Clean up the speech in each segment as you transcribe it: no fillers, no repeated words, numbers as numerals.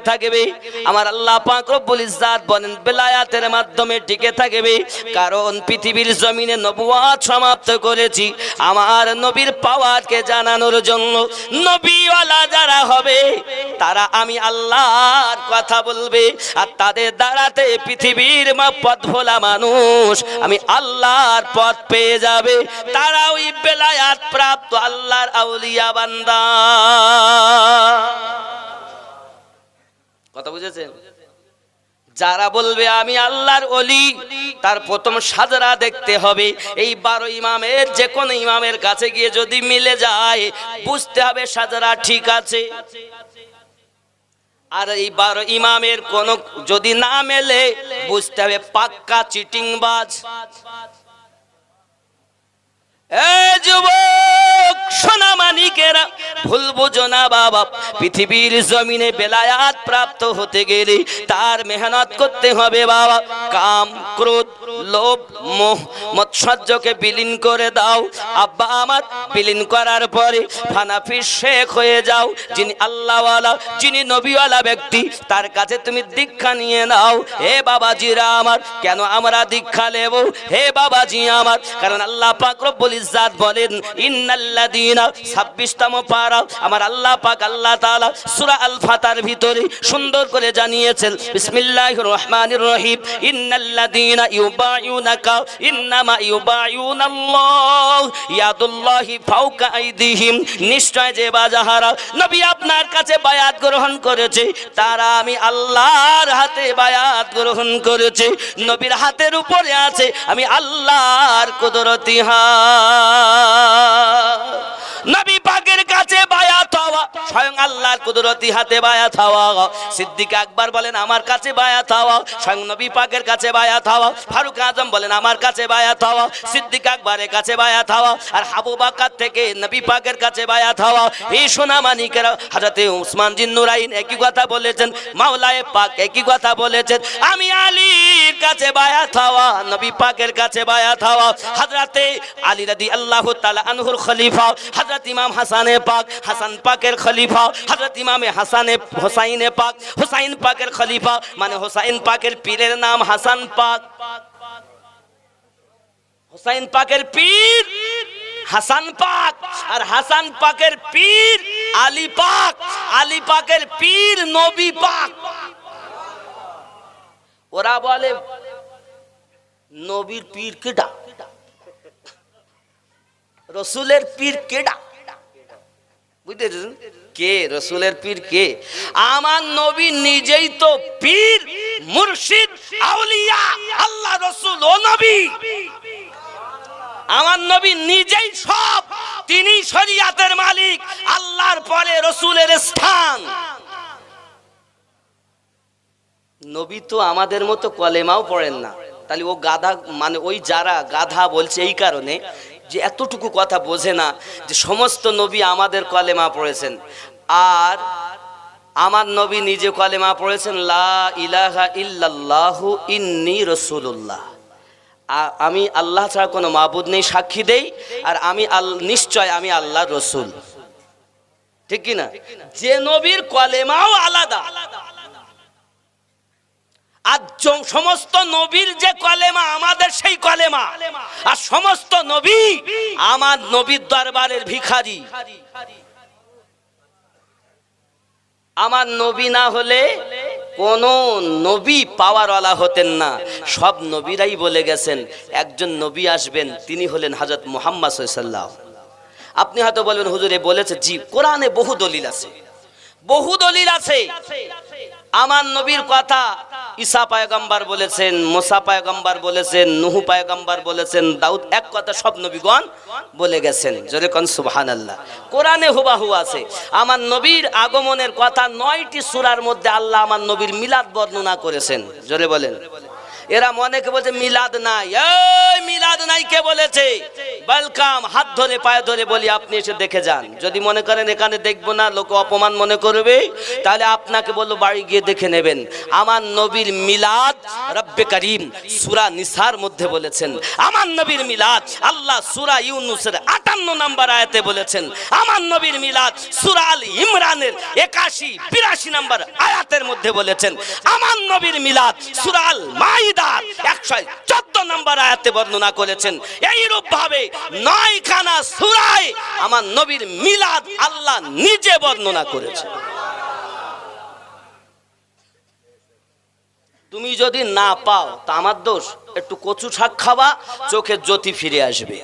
থাকবে। আমার আল্লাহ পাক রব্বুল ইজ্জাত বলেন বেলায়াতের মাধ্যমে টিকে থাকবে, কারণ পৃথিবীর জমিনে নবুয়ত সমাপ্ত করেছি আমার নবীর পাওয়ারকে জানানোর জন্য। নবীওয়ালা যারা হবে তারা আমি আল্লাহর কথা বলবে, আর তাদের দ্বারাতে পৃথিবীর পথ ভোলা মানুষ আমি আল্লাহর পথ পেয়ে যাবে। তারা ওই বেলায়াত প্রাপ্ত আল্লাহর আউলিয়া বান্দা। কথা বুঝেছেন? যারা বলবে আমি আল্লাহর ওলি, তার প্রথম সাজরা দেখতে হবে। এই 12 ইমামের যে কোন ইমামের কাছে গিয়ে যদি মিলে যায় বুঝতে হবে সাজরা ঠিক আছে। আর এই 12 ইমামের কোন যদি না মেলে বুঝতে হবে পাক্কা চিটিংবাজ। যুবক সোনামানিকেরা ভুল বুঝো না বাবা, পৃথিবীর জমিনে বেলায়াত প্রাপ্ত হতে গেলে তার মেহনত করতে হবে বাবা। কাম ক্রোধ লোভ মোহ মৎসর্যকে বিলীন করে দাও আব্বা আমার। বিলীন করার পরে ফানাফি শেখ হয়ে যাও। যিনি আল্লাহওয়ালা, যিনি নবীওয়ালা ব্যক্তি, তার কাছে তুমি দীক্ষা নিয়ে নাও। হে বাবাজিরা আমার, কেন আমরা দীক্ষা নেব? হে বাবাজি আমার, কারণ আল্লাহ পাক রব্বুল ইজ্জাত বলেন ইন্নাল্লাযীনা 26তম পারা আমার আল্লাহ পাক আল্লাহ তাআলা সূরা আল ফাতার ভিতরে সুন্দর করে জানিয়েছেন বিসমিল্লাহির রহমানির রহিম ইন্নাল্লাযীনা ইউবাইউনাকা ইন্নামা ইউবাইউনাল্লাহ ইয়াদুল্লাহি ফাওকা আইদিহিম। নিশ্চয় যে বাজাহারা নবী আপনার কাছে বায়াত গ্রহণ করেছে তারা আমি আল্লাহর হাতে বায়াত গ্রহণ করেছে। নবীর হাতের উপরে আছে আমি আল্লাহর কুদরতি হাত। নবী পাকের কাছে বায়াত হওয়া স্বয়ং আল্লাহর কুদরতি হাতে বায়াত হওয়া। সিদ্দিক আকবর বলেন আমার কাছে বায়াত হওয়া, স্বয়ং নবী পাকের কাছে বায়াত হওয়া। ফারুক আজম বলেন আমার কাছে বায়াত হওয়া, সিদ্দিক আকবরের কাছে বায়াত হওয়া। আর আবু বকর থেকে নবী পাকের কাছে বায়াত হওয়া। এই সোনামানিকেরা হযরতে উসমান জিন্নুরাইন একই কথা বলেছেন, মাওলায়ে পাক একই কথা বলেছেন। আমি আলীর কাছে বায়াত হওয়া, নবী পাকের কাছে বায়াত হওয়া। হযরতে আলী রাদিয়াল্লাহু তাআলা আনহুর খলিফা হযরত ইমাম হাসানে পাক, হাসান পাকের খলিফা হযরত ইমামে হাসানে হোসাইনে পাক, হোসাইন পাকের খলিফা মানে হোসাইন পাকের পীরের নাম হাসান পাক। হোসাইন পাকের পীর হাসান পাক, আর হাসান পাকের পীর আলী পাক, আলী পাকের পীর নবী পাক। ওরা বলে নবীর পীর কেডা, রসুলের পীর কেডা? বুঝতেছেন কে রসুলের পীর কে? আমার নবী নিজেই তো পীর মুর্শিদ আউলিয়া আল্লাহ রসুল ও নবী। আমার নবী নিজেই সব, তিনি শরীয়তের মালিক, আল্লাহর পরে রসুলের স্থান। নবী তো আমাদের মতো কলেমাও পড়েন না, তাহলে ও গাধা মানে ওই যারা গাধা বলছে এই কারণে যে এতটুকু কথা বোঝে না যে সমস্ত নবী আমাদের কলেমা পড়েছেন। আর আমার নবী নিজে কলেমা পড়েছেন লা ইলাহা ইল্লাল্লাহু ইন্নী রাসূলুল্লাহ। আমি আল্লাহ ছাড়া কোনো মাবুদ নেই সাক্ষী দেই, আর আমি নিশ্চয় আমি আল্লাহর রসুল। ঠিক কি না? যে নবীর কলেমাও আলাদা। আর সমস্ত নবীর যে কলেমা আমাদের সেই কলেমা, আর সমস্ত নবী আমার নবীর দরবারের ভিখারি। আমার নবী না হলে কোন নবী পাওয়ারওয়ালা হতেন না। সব নবীরাই বলে গেছেন একজন নবী আসবেন, তিনি হলেন হযরত মুহাম্মদ সাল্লাল্লাহু আলাইহি ওয়াসাল্লাম। আপনি হয়তো বলবেন হুজুরে বলেছে, জি কোরআনে বহু দলিল আছে, বহু দলিল আছে। আমার নবীর কথা ঈসা পয়গম্বর বলেছেন, মুসা পয়গম্বর বলেছেন, নূহ পয়গম্বর বলেছেন, দাউদ, এক কথা সব নবীগণ বলে গেছেন। জোরে কোন সুবহানাল্লাহ। কোরআনে হুবাহু আছে। আমার নবীর আগমনের কথা 9টি সূরার মধ্যে আল্লাহ আমার নবীর মিলাদ বর্ণনা করেছেন। জোরে বলেন। এরা মনে কে বলছে মিলাদ নাই, এই মিলাদ নাই কে বলেছে? ওয়েলকাম, হাত ধরে পায়ে ধরে বলি আপনি এসে দেখে যান। যদি মনে করেন এখানে দেখবো না, লোক অপমান মনে করবে, তাহলে আপনাকে বলবো বাড়ি গিয়ে দেখে নেবেন। আমার নবীর মিলাদ রব্বে করিম সূরা নিসার মধ্যে বলেছেন। আমার নবীর মিলাদ আল্লাহ সূরা ইউনূসের 58 নম্বর আয়াতে বলেছেন। আমার নবীর মিলাদ সূরা আল ইমরানের 81-82 নম্বর আয়াতের মধ্যে বলেছেন আমার নবীর মিলাদ সূরা আল মাইদার 114 নম্বর আয়াতে বর্ণনা করেছেন। এইরূপ ভাবে 9 খানা সূরায় আমার নবীর মিলাদ আল্লাহ নিজে বর্ণনা করেছেন। তুমি যদি না পাও তা আমার দোষ, একটু কচু শাক খাবা, চোখের জ্যোতি ফিরে আসবে।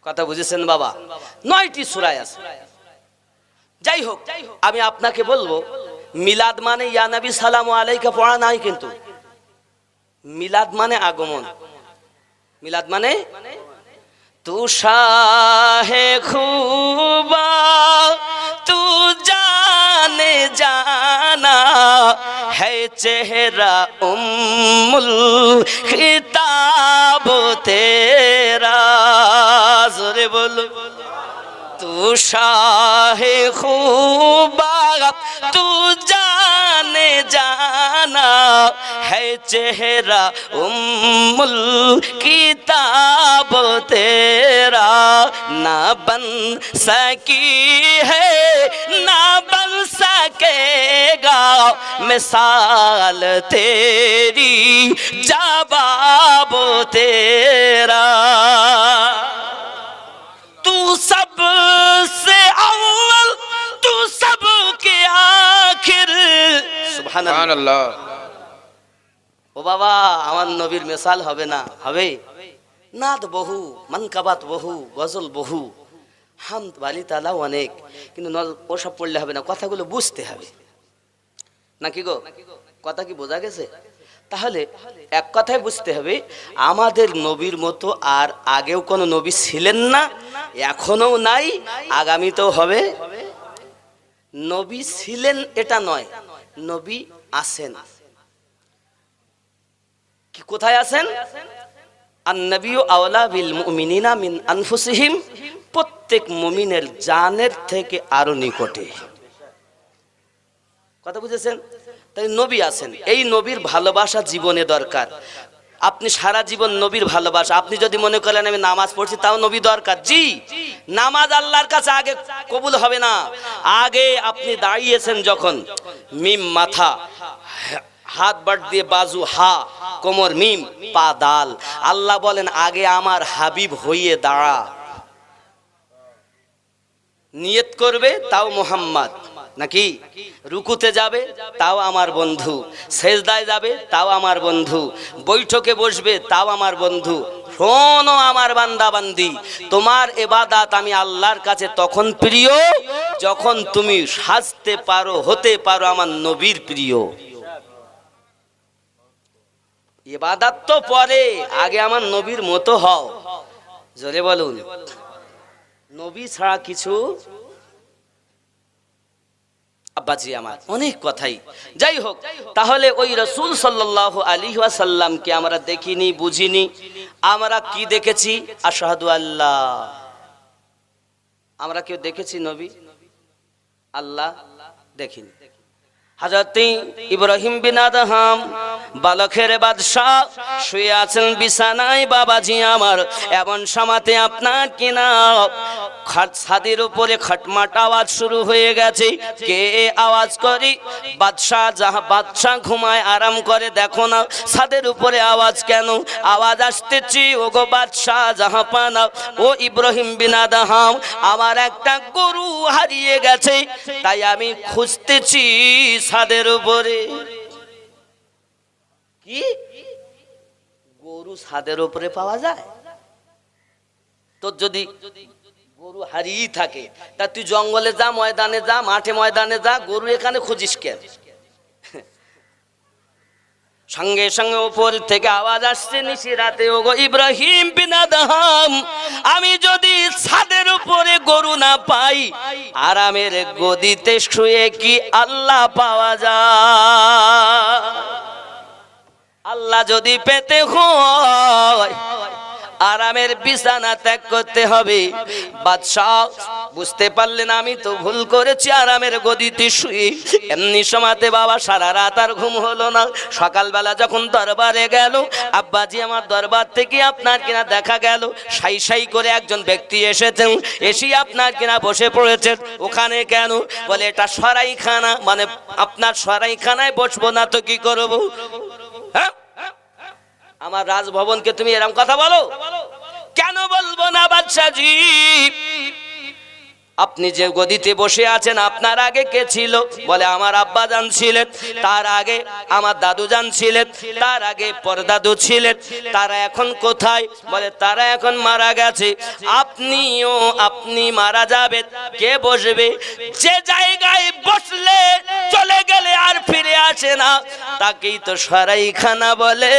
কথা বুঝেছেন বাবা? 9টি সূরা আছে। যাই হোক, আমি আপনাকে বলবো মিলাদ মানে ইয়া নবী সালামু আলাইকা পড়া নাই, কিন্তু মিলাদ মানে আগমন। মিলাদ মানে তু শাহে খুবা তু জানে জানা है चेहरा उम्मुल खिताब तेरा, जोरे बोलो तू शाहे खूबा तू जाने जाना है चेहरा उम्मुल किताब तेरा, ना बन सकी है ना बन सकेगा मिसाल तेरी जवाब तेरा, तू सबसे अव्वल तू सबके आखिर। सुभानाल्लाह। ও বাবা, আমার নবীর মিসাল হবে না? হবে। নাদ বহু, মানকাবাত বহু, গজল বহু, হামদ বালি তালা অনেক, কিন্তু ওসব পড়লে হবে না, কথাগুলো বুঝতে হবে নাকি গো? কথা কি বোঝা গেছে? তাহলে এক কথাই বুঝতে হবে, আমাদের নবীর মতো আর আগেও কোনো নবী ছিলেন না, এখনো নাই, আগামীতেও হবে। নবী ছিলেন এটা নয়, নবী আছেন। কি কোথায় আছেন? আন-নবিয়্যু আওলা বিল মুমিনিনা মিন আনফুসিহিম, প্রত্যেক মুমিনের জানের থেকে আরো নিকটে। কথা বুঝেছেন? তাই নবী আছেন, এই নবীর ভালোবাসা জীবনে দরকার। আপনি সারা জীবন নবীর ভালোবাসা, আপনি যদি মনে করেন আমি নামাজ পড়ছি তাও নবী দরকার, জি, নামাজ আল্লাহর কাছে আগে কবুল হবে না। আগে আপনি দাঁড়িয়েছেন যখন, মিম মাথা, হাত বাট দিয়ে বাজু হা, কোমর মিম, পা দাল, আল্লাহ বলেন আগে আমার হাবিব হইয়ে দাঁড়া। নিয়ত করবে তাও মুহাম্মদ, নাকি রুকুতে যাবে তাও আমার বন্ধু, সেজদায় যাবে তাও আমার বন্ধু, বৈঠকে বসবে তাও আমার বন্ধু। শোনো আমার বান্দা বান্দি, তোমার ইবাদত আমি আল্লাহর কাছে তখন প্রিয় যখন তুমি সাজতে পারো, হতে পারো আমার নবীর প্রিয়। ইবাদত তো পরে, আগে আমার নবীর মতো হও। জোরে বলুন, নবী ছাড়া কিছু। আব্বাজি আমার অনেক কথাই, যাই হোক, তাহলে ওই রাসূল সাল্লাল্লাহু আলাইহি ওয়াসাল্লামকে আমরা দেখিনি, বুঝিনি। আমরা কি দেখেছি? আশহাদু আল্লাহ। আমরা কেউ দেখেছি নবী? আল্লাহ দেখিনি। হযরত ইব্রাহিম বিন আদহাম বালকের বাদশা শুয়ে আছেন বিছানায়, বাবাজি আমার, এমন সমাতে আপনার কিনা ছাদের উপরে খটমাট আওয়াজ শুরু হয়ে গেছে। কে আওয়াজ করে? বাদশা ঘুমায় আরাম করে, দেখো না ছাদের উপরে আওয়াজ কেন? আওয়াজ আসতেছি, ওগো বাদশা জাহাপানা, ও ইব্রাহিম বিন আদহাম, আমার একটা গরু হারিয়ে গেছে, তাই আমি খুঁজতেছি ছাদের উপরে। কি গরু ছাদের উপরে পাওয়া যায়? তোর যদি গরু হারিয়ে থাকে, তা তুই জঙ্গলে যা, ময়দানে যা, মাঠে ময়দানে যা, গরু এখানে খুঁজিস কেন? সঙ্গে সঙ্গে উপর থেকে আওয়াজ আসছে নিশি রাতে, ওগো ইব্রাহিম বিন আদহাম, আমি যদি ছাদের উপরে গরু না পাই, আরামের গদিতে শুয়ে কি আল্লাহ পাওয়া যায়? আল্লাহ যদি পেতে হয় আরামের বিছানা ত্যাগ করতে হবে। বাদশাহ বুঝতে পারলেন আমি তো ভুল করেছি, আরামের গদিতে শুয়ে এমনি সময়তে বাবা সারা রাত আর ঘুম হলো না। সকালবেলা যখন দরবারে গেল, আব্বাজি আমার দরবার থেকে আপনার কিনা দেখা গেল সাই সাই করে একজন ব্যক্তি এসেছেন, এসে আপনার কিনা বসে পড়েছেন। ওখানে কেন? বলে এটা সরাইখানা, মানে আপনার সরাইখানায় বসবো না তো কি করবো? হ্যাঁ, আমার রাজভবনকে তুমি এরকম কথা বলো? কেন বলবো না বাদশাজি? আপনি যে গদিতে বসে আছেন আপনার আগে কে ছিল? বলে আমার আব্বা জান ছিলেন, তার আগে আমার দাদু জান ছিলেন, তার আগে পরদাদু ছিলেন। তারা এখন কোথায়? বলে তারা এখন মারা গেছে। আপনি মারা যাবেন, কে বসবে? যে জায়গায় বসলে চলে গেলে আর ফিরে আসে না তাকেই তো সরাইখানা বলে।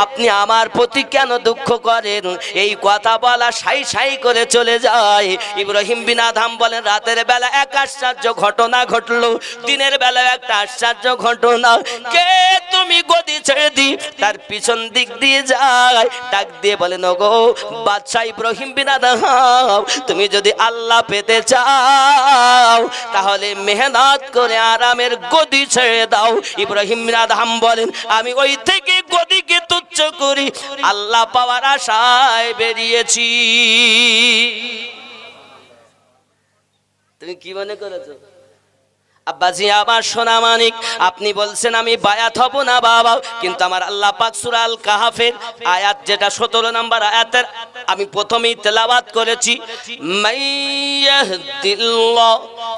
আপনি আমার প্রতি কেন দুঃখ করেন? এই কথা বলা সাই সাই করে চলে যায়। ইব্রাহিম বিন আদম বলেন রাতের বেলা এক আশ্চর্য ঘটনা ঘটলো, দিনের বেলা একটা আশ্চর্য ঘটনা। কে তুমি গদি ছেড়ে দি তার পিছন দিক দিয়ে যায়, ডাক দিয়ে বলেন ওগো বাদশা ইব্রাহিম বিন আদম, তুমি যদি আল্লাহ পেতে চাও তাহলে মেহনত করে আরামের গদি ছেড়ে দাও। ইব্রাহিম বিন আদম বলেন আমি ওই থেকে গদিকে তুচ্ছ করি আল্লাহ পাওয়ার আশায় বেরিয়েছি। তুমি কি মনে করেছো? আব্বাজি আমার সোনা মানিক, আপনি বলছেন আমি বায়াত হব না বাবা, কিন্তু আমার আল্লাহ পাক সূরা আল কাহাফের আয়াত যেটা 17 নম্বর আয়াতের আমি প্রথমেই তেলাওয়াত করেছি, মাইয়াহদিল্লাহ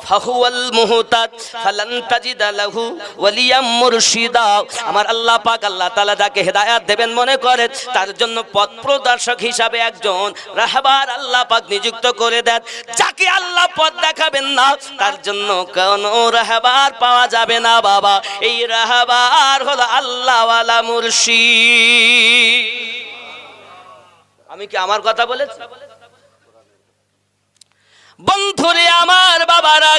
ফাহুয়াল মুহতাদ ফালান তাজিদা লাহু ওয়ালিয়াম মুরশিদা। আমার আল্লাহ পাক আল্লাহ তাআলা যাকে হেদায়েত দেবেন মনে করেন তার জন্য পথ প্রদর্শক হিসাবে একজন রাহবার আল্লাহ পাক নিযুক্ত করে দেন। যাকে আল্লাহ পথ দেখাবেন না তার জন্য কোনো রাহবার পাওয়া যাবে না বাবা। এই রাহবার হলো আল্লাহ ওয়ালা মুরশিদ। আমি কি আমার কথা বলেছি? বন্ধুরে আমার বাবারা,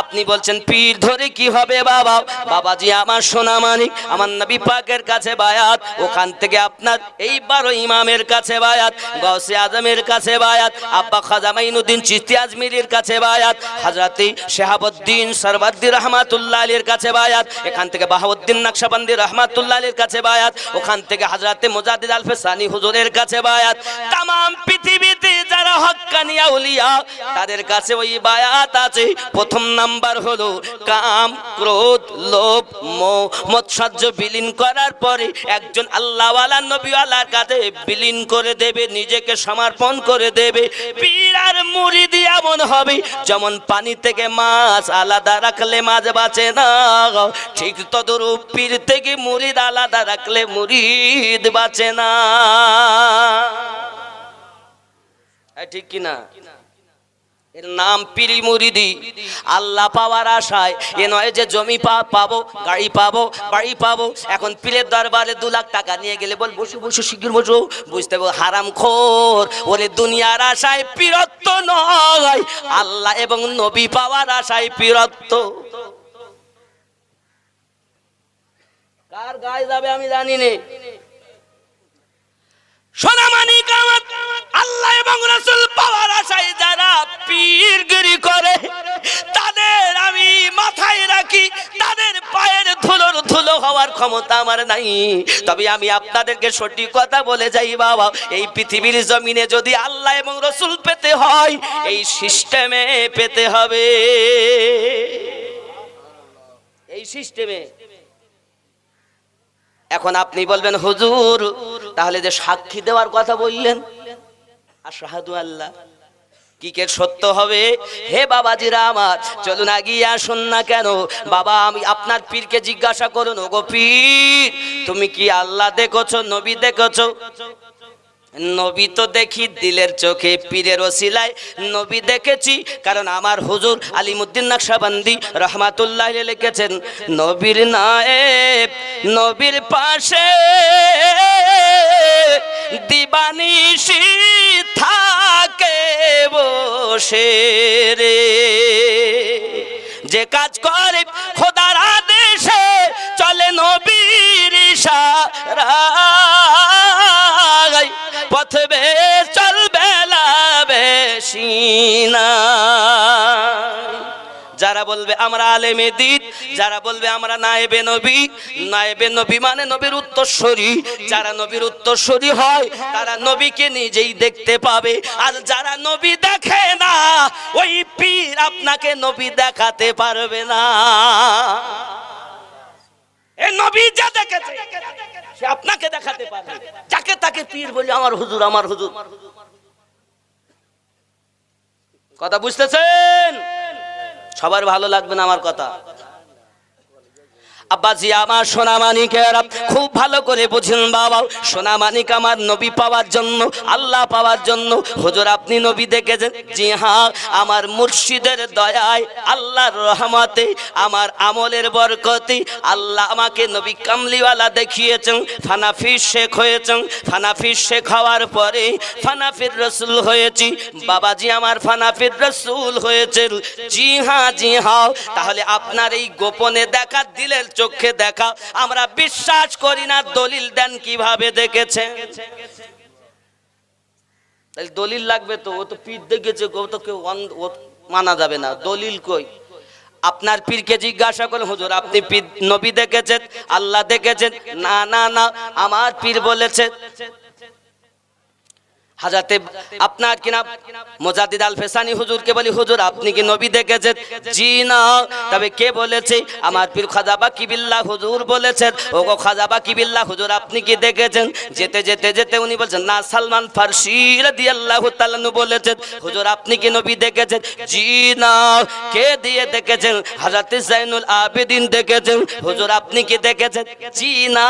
আপনি বলছেন পীর ধরে কি হবে বাবা? বাবাজি আমার সোনা মানিক, আমার নবী পাকের কাছে বায়াত, ওখান থেকে আপনার এই 12 ইমামের কাছে বায়াত, গাউসে আজমের কাছে বায়াত, আব্বা খাজা মাইনুদ্দিন চিশতি আজমিরির কাছে বায়াত, হযরতে শাহাবুদ্দিন সরওয়ার্দী রহমাতুল্লাহ আলাইহির কাছে বায়াত, এখান থেকে বাহাউদ্দিন নকশবন্দি রহমাতুল্লাহ আলাইহির কাছে বায়াত, ওখান থেকে হযরতে মুজাদ্দিদ আল ফিসানি হুজুরের কাছে বায়াত। तमाम পৃথিবীতে যারা হক্কানি আউলিয়া তাদের কাছে ওই বায়াত আছে। প্রথম নাম্বার হলো কাম ক্রোধ লোভ মোহ মৎসর্য বিলীন করার পরে একজন আল্লাহওয়ালা নবীওয়ালার কাছে বিলীন করে দেবে, নিজেকে সমর্পণ করে দেবে। পীর আর মুরিদ এমন হবে যেমন পানি থেকে মাছ আলাদা রাখলে মাছ বাঁচে না, ঠিক তদরূপ পীর থেকে মুরিদ আলাদা রাখলে মুরিদ বাঁচে না। ঠিক কিনা? এর নাম পীরি মুরিদি। আল্লাহ পাওয়ার আশায় এ নয় যে জমি পাবো, গাড়ি পাবো, বাড়ি পাবো। এখন পীরের দরবারে 2 লাখ টাকা নিয়ে গেলে বল বসে বসে শিগগির বসো, বুঝতে পারবো হারামখোর। ওরে দুনিয়ার আশায় পীরত্ব নয়, আল্লাহ এবং নবী পাওয়ার আশায় পীরত্ব। কার গায়ে যাবে আমি জানি না। সোনামানিক আমার আল্লাহ এবং রাসূল পাওয়ার আশায় যারা পীরগিরি করে তাদের আমি মাথায় রাখি, তাদের পায়ের ধুলোর ধুলো হওয়ার ক্ষমতা আমার নাই। তবে আমি আপনাদেরকে সঠিক কথা বলে যাই বাবা, এই পৃথিবীর জমিনে যদি আল্লাহ এবং রাসূল পেতে হয় এই সিস্টেমে পেতে হবে, এই সিস্টেমে। এখন আপনি বলবেন হুজুর তাহলে যে সাক্ষী দেওয়ার কথা বললেন আশহাদু আল্লাহ কি কে সত্য হবে? হে বাবাজিরা আমার, চলুন আগিয়ে আসুন না কেন বাবা। আমি আপনার পীরকে জিজ্ঞাসা করুন, ওগো পীর তুমি কি আল্লাহ দেখেছো, নবী দেখেছো? নবী তো দেখি দিলের চোখে, পীরের ওসিলায় নবী দেখেছি। কারণ আমার হুজুর আলিমুদ্দিন নকশবন্দি রহমাতুল্লাহ আলাইহি লিখেছেন, নবীর নায়েব নবীর পাশে দিবানিশি থাকে বসে রে, যে কাজ করে খোদার আদেশে চলে নবীর ইশারায়, পথ না। যারা বলবে আমরা আলেমে দিন, যারা বলবে আমরা নায়েবে নবী, নায়েবে নবী মানে নবীর উত্তরসূরি, যারা নবীর উত্তরসূরি হয় তারা নবীকে নিজেই দেখতে পাবে। আর যারা নবী দেখে না ওই পীর আপনাকে নবী দেখাতে পারবে না। এই নবী যা দেখেছে সে আপনাকে দেখাতে পারবে, যাকে তাকে পীর বলি আমার হুজুর আমার হুজুর। কথা বুঝতেছেন? সবার ভালো লাগবে না আমার কথা। আব্বাজি আমার সোনামানিকেরা খুব ভালো করে বুঝুন বাবা, সোনামানিক আমার নবী পাওয়ার জন্য, আল্লাহ পাওয়ার জন্য। হুজুর আপনি নবী দেখেছেন? জি হ্যাঁ, আমার মুর্শিদের দয়ায়, আল্লাহর রহমতে, আমার আমলের বরকতে আল্লাহ আমাকে নবী কামলিওয়ালা দেখিয়েছেন। ফানাফির শেখ হয়েছেন, ফানাফির শেখ হওয়ার পরে ফানাফির রসুল হয়েছি। বাবাজি আমার ফানাফির রসুল হয়েছেন। জি হ্যাঁ, জি হ্যাঁ। তাহলে আপনার এই গোপনে দেখা দিলের চোখে দেখা আমরা বিশ্বাস করি না, দলিল দেন কিভাবে দেখেছে? তাহলে দলিল লাগবে তো, ও তো পীর দেখেছে, ও তো কেউ মানা যাবে না। দলিল কই? আপনার পীরকে জিজ্ঞাসা করুন, হুজুর আপনি পীর নবী দেখেছেন, আল্লাহ দেখেছেন? না না না, আমার পীর বলেছে। হাজাতে আপনার কি নাম মুজাদ্দিদ আল ফেসানি হুজুরকে বলি, হুজুর আপনি কি নবী দেখেছেন? জি না। তবে কে বলেছে? আমার পীর খাজা বাকি বিল্লাহ হুজুর বলেছেন। ওগো খাজা বাকি বিল্লাহ হুজুর আপনি কি দেখেছেন? যেতে যেতে যেতে উনি বলছেন না, সালমান ফারসি রাদিয়াল্লাহু তাআলা বলেছেন। হুজুর আপনি কি নবী দেখেছেন? জি না। কে দিয়ে দেখেছেন? হযরত জাইনুল আবেদিন দেখেছেন। হুজুর আপনি কি দেখেছেন? জি না।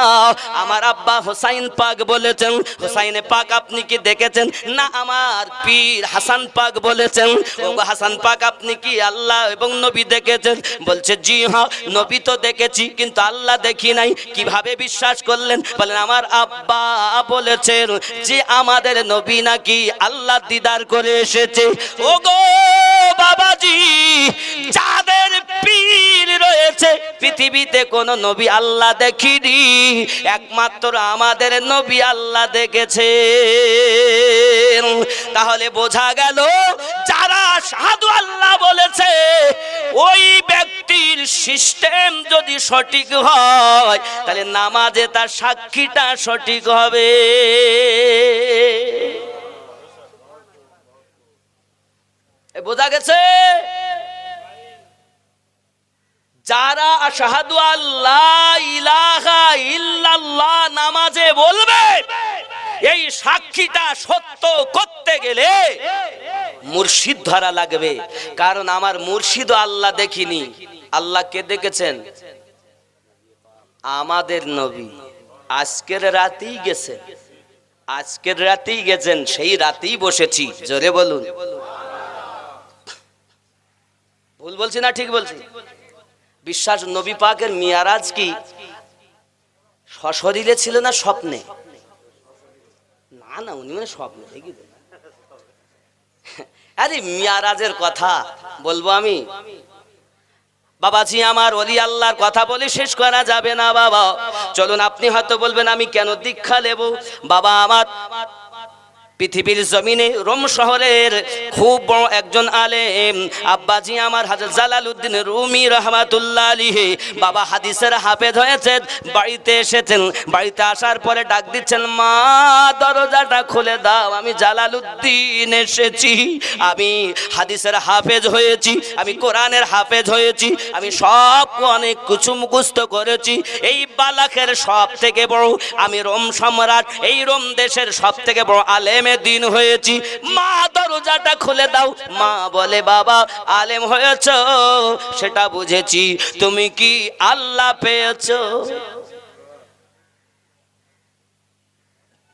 আমার আব্বা হোসাইন পাক বলেছেন। হোসাইনে পাক আপনি কি দেখেছেন? না, আমার পীর হাসান পাক বলেছেন। ওগো হাসান পাক আপনি কি আল্লাহ এবং নবী দেখেছেন? বলছে জি হ্যাঁ, নবী তো দেখেছি কিন্তু আল্লাহ দেখি নাই। কিভাবে বিশ্বাস করলেন? বলেন আমার আব্বা বলেছেন যে আমাদের নবী নাকি আল্লাহ দিদার করে এসেছে। ওগো বাবাজি, যাদের পীর রয়েছে পৃথিবীতে কোন নবী আল্লাহ দেখিনি, একমাত্র আমাদের নবী আল্লাহ দেখেছে। তাহলে বোঝা গেল যারা শাহাদু আল্লাহ বলেছে ওই ব্যক্তির সিস্টেম যদি সঠিক হয় তাহলে নামাজে তার সাক্ষীটা সঠিক হবে। বোঝা গেছে? যারা আশহাদু আল্লাহ ইলাহা ইল্লাল্লাহ নামাজে বলবে, এই সাক্ষীটা সত্য করতে গেলে মুর্শিদ ধরা লাগবে। কারণ আমার মুর্শিদ আল্লাহ দেখিনি। আল্লাহ কে দেখেছেন? আমাদের নবী। আজকের রাতেই গেছেন, আজকের রাতেই গেছেন, সেই রাতেই বসেছি। জোরে বলুন। ভুল বলছি না ঠিক বলছি? বিশ্বাস নবী পাকের মিয়ারাজ কি সশরীরে ছিল না স্বপ্নে? না না, উনি মানে স্বপ্নে। ঠিকই তো। আরে মিয়ারাজের কথা বলবো আমি? বাবাজি আমার ওলি আল্লাহর কথা বলে শেষ করা যাবে না বাবা। চলুন, আপনি হয়তো বলবেন আমি কেন দীক্ষা নেব? বাবা আমার পৃথিবীর জমিনে রোম শহরের খুব বড় একজন আলেম আব্বাজি আমার হযরত জালালউদ্দিন রুমি রাহমাতুল্লাহ আলাইহি, বাবা হাদিসের হাফেজ হয়েছেন। বাড়িতে এসেছেন, বাড়িতে আসার পরে ডাক দিচ্ছেন, মা দরজাটা খুলে দাও, আমি জালালউদ্দিন এসেছি। আমি হাদিসের হাফেজ হয়েছি, আমি কোরআনের হাফেজ হয়েছি, আমি সব অনেক কিছু মুখস্থ করেছি। এই বালাখের সব থেকে বড় আমি রোম সম্রাট, এই রোম দেশের সব থেকে বড় আলেম দিন হয়েছি। মা দরজাটা খুলে দাও। মা বলে বাবা আলেম হয়েছো সেটা বুঝেছি, তুমি কি আল্লাহ পেয়েছো?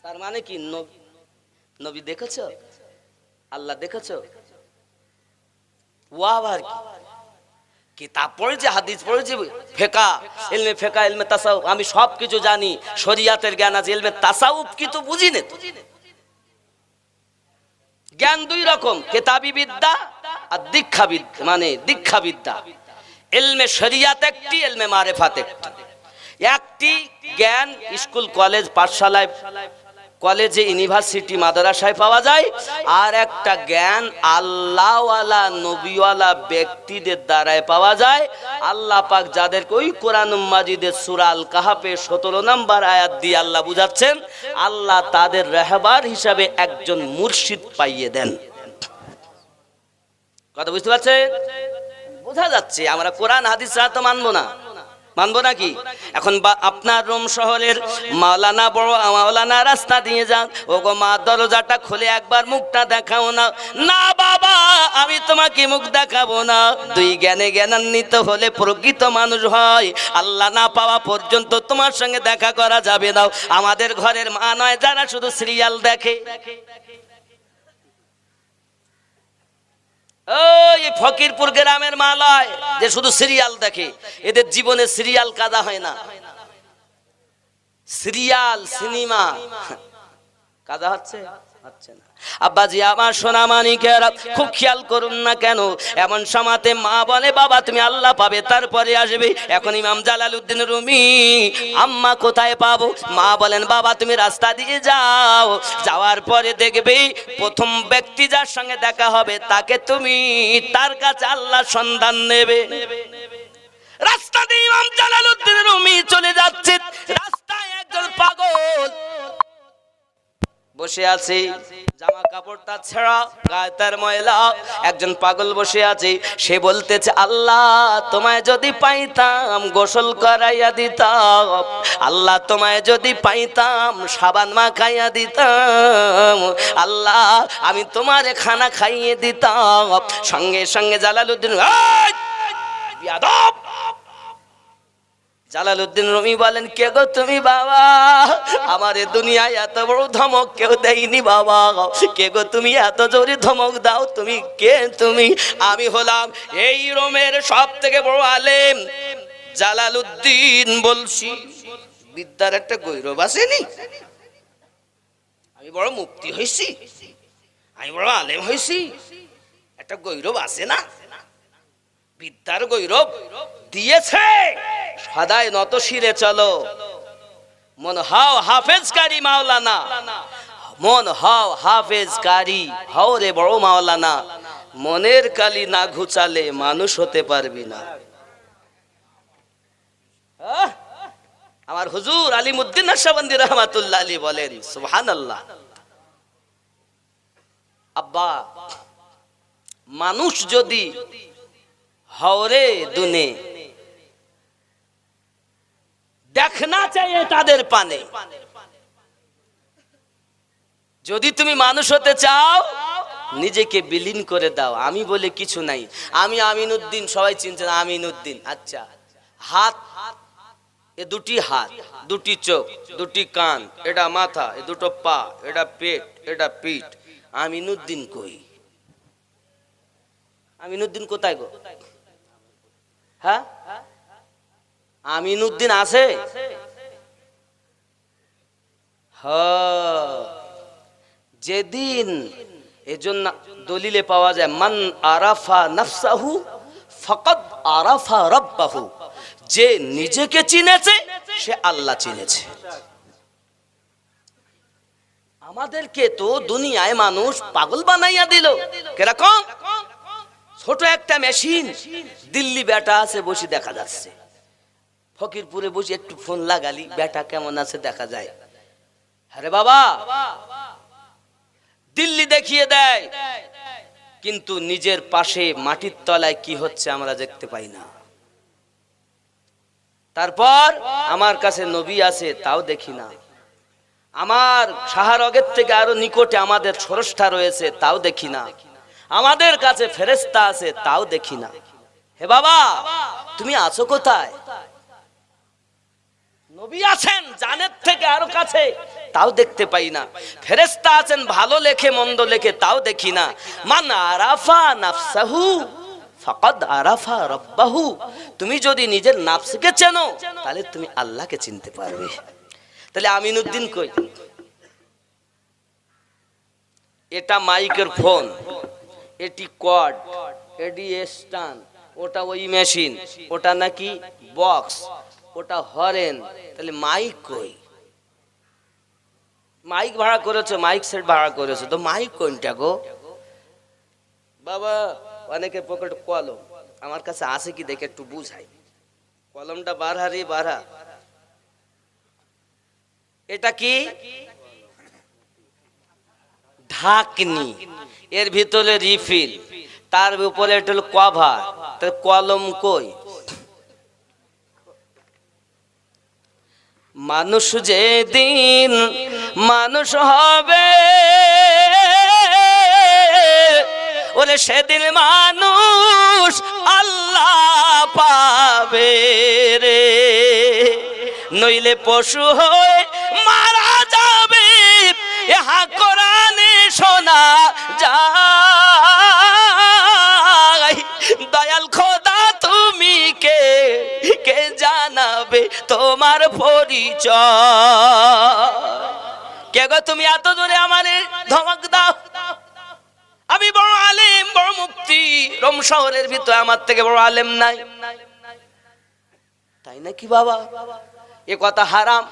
তার মানে কি নবী দেখেছো, আল্লাহ দেখেছো? ও আবার কি কিতাব পড়েছে, হাদিস পড়েছে, ফিকহ ইলমে ফিকহ ইলমে তাসাউফ আমি সব কিছু জানি, শরিয়াতের জ্ঞান আছে, ইলমে তাসাউফ কি তো বুঝি না। জ্ঞান দুই রকম, কিতাবী বিদ্যা আর দীক্ষা বিদ্যা, মানে দীক্ষা বিদ্যা। ইলমে শরিয়াত একটি, ইলমে মারিফাত একটি। একটি জ্ঞান স্কুল কলেজ পাঠশালায় কলেজে, ইউনিভার্সিটি, মাদ্রাসায় পাওয়া যায়। আর একটা জ্ঞান আল্লাহওয়ালা নবীওয়ালা ব্যক্তিদের দ্বারাই পাওয়া যায়। আল্লাহ পাক যাদেরকে ওই কোরআন মাজিদের সূরা আল কাহাফে 17 নম্বর আয়াত দিয়ে আল্লাহ বুঝাচ্ছেন, আল্লাহ তাদের রাহবার হিসাবে একজন মুর্শিদ পাইয়ে দেন। কথা বুঝতে পারছেন? বোঝা যাচ্ছে আমরা কোরআন হাদিস তো মানবো না, মানবো নাকি? এখন আপনার রোম শহরের মাওলানা, বড় মাওলানা রাস্তা দিয়ে যান, ও গো মা দরজাটা খুলে একবার মুখটা দেখাও না। না বাবা, আমি তোমাকে মুখ দেখাবো না। দুই জ্ঞানে জ্ঞানান্বিত হলে প্রকৃত মানুষ হয়। আল্লাহ না পাওয়া পর্যন্ত তোমার সঙ্গে দেখা করা যাবে না। আমাদের ঘরের মা নয় যারা শুধু সিরিয়াল দেখে। ওই ফকিরপুর গ্রামের মা লয় যে শুধু সিরিয়াল দেখে, এদের জীবনে সিরিয়াল কাজা হয় না। সিরিয়াল সিনেমা কাজা হচ্ছে না। আব্বাজি আমার সোনা মানিকেরা খুব খেয়াল করুন না কেন, এমন সময়তে মা বলে বাবা তুমি আল্লাহ পাবে তারপরে আসবে। এখন ইমাম জালালউদ্দিন রুমি আম্মা কোথায় পাবো? মা বলেন বাবা তুমি রাস্তা দিয়ে যাও, যাওয়ার পরে দেখবে প্রথম ব্যক্তি যার সঙ্গে দেখা হবে তাকে তুমি তার কাছে আল্লাহ সন্ধান নেবে। রাস্তা দিয়ে ইমাম জালালউদ্দিন রুমি চলে যাচ্ছে, রাস্তায় একজন পাগল বসে আছে, জামা কাপড়টা ছেঁড়া, গায়ে তার ময়লা, একজন পাগল বসে আছে। সে বলতেছে আল্লাহ তোমায় যদি পাইতাম গোসল করাইয়া দিতাম, আল্লাহ তোমায় যদি পাইতাম সাবান মাখাইয়া দিতাম, আল্লাহ আমি তোমারে খানা খাইয়ে দিতাম। সঙ্গে সঙ্গে জালালউদ্দিন বিয়াদব জালালউদ্দিন রুমি বলেন কে গো তুমি বাবা? আমার এ দুনিয়ায় এত বড় ধমক কেউ দেয়নি বাবা। কে গো তুমি এত জোরে ধমক দাও? তুমি কে? তুমি? আমি হলাম এই রোমের সব থেকে বড় আলেম জালালউদ্দিন বলছি। বিদ্যার একটা গৌরব আসেনি? আমি বড় মুফতি হইছি, আমি বড় আলেম হইছি, একটা গৌরব আছে না? বিদ্যার গৌরব দিয়েছে। সদাই নত শিরে চলো, মন হাও হাফেজকারী মাওলানা, মন হাও হাফেজকারী হও রে বড় মাওলানা। মনের কালি না ঘুচালে মানুষ হতে পারবি না। আমার হুজুর আলিমউদ্দিন নকশবন্দি রহমাতুল্লাহ আলাইহি বলেন সুবহানাল্লাহ। আব্বা মানুষ যদি হওরে দুনে দেখনা চাইয়ে তাদের পানে, যদি তুমি মানুষ হতে চাও নিজেকে বিলীন করে দাও। আমি বলে কিছু নাই, আমি আমিনউদ্দিন, সবাই চিনছেন আমিনউদ্দিন। আচ্ছা হাত, এ দুটি হাত, দুটি চোখ, দুটি কান, এটা মাথা, এ দুটো পা, এটা পেট, এটা পিঠ। আমিনউদ্দিন কই? আমিনউদ্দিন কোথায় গো? হ্যাঁ আমিনউদ্দিন আছে? যেদিন এজন্য দলিলে পাওয়া যায় মান আরাফা নাফসাহু ফাকাদ আরাফা রাব্বাহু, যে নিজেকে চিনেছে সে আল্লাহ চিনেছে। আমাদেরকে তো দুনিয়ায় মানুষ পাগল বানাইয়া দিল। কিরকম? ছোট একটা মেশিন, দিল্লি বেটা আছে বসে দেখা যাচ্ছে, ফকিরপুরে বসে একটু ফোন লাগালি বেটা কেমন আছে দেখা যায়। আরে বাবা দিল্লি দেখিয়ে দেয়, কিন্তু নিজের পাশে মাটির তলায় কি হচ্ছে আমরা দেখতে পাই না। তারপর আমার কাছে নবী আছে তাও দেখি না, আমার শাহরগের থেকে আরো নিকটে আমাদের স্রষ্টা রয়েছে তাও দেখি না, আমাদের কাছে ফেরেশতা আছে তাও দেখি না। হে বাবা তুমি আছো কোথায়? নবী আছেন জানের থেকে আরো কাছে তাও দেখতে পাই না, ফেরেশতা আছেন ভালো লেখে মন্দ লেখে তাও দেখি না। মান আরাফা নাফসাহু ফাকাদ আরাফা রাব্বাহু, তুমি যদি নিজের নফসকে চেনো তাহলে তুমি আল্লাহকে চিনতে পারবে। তাহলে আমিনউদ্দিন কই? এটা মাইকের ফোন, এটি কর্ড, এটি স্ট্যান্ড, ওটা ওই মেশিন, ওটা নাকি বক্স, ওটা হরেন। তাহলে মাইক কই? মাইক ভাড়া করেছো, মাইক সেট ভাড়া করেছো, তো মাইক কোনটা গো বাবা? অনেকের পকেট কলম, আমার কাছে আছে কি দেখে একটু বুঝাই। কলমটা বাড়া রে বাড়া, এটা কি? ঢাকনি, এর ভিতরে রিফিল, তার উপরে এটা হলো কভার। তার কলম কই? মানুষ যেদিন মানুষ হবে ওরে সেদিন মানুষ আল্লাহ পাবে রে, নইলে পশু হয়ে মারা যাবে। ইহা কোরআনে শোনা যায়। দয়াল খোদা তুমি কে, কে জানাবে তোমার পরিচয়? কে গো তুমি এত দূরে আমারে ধমক দাও? আমি বড় আলেম, বড় মুফতি, রোম শহরের ভিতরে আমার থেকে বড় আলেম নাই, তাই নাকি বাবা? এ কথা হারাম।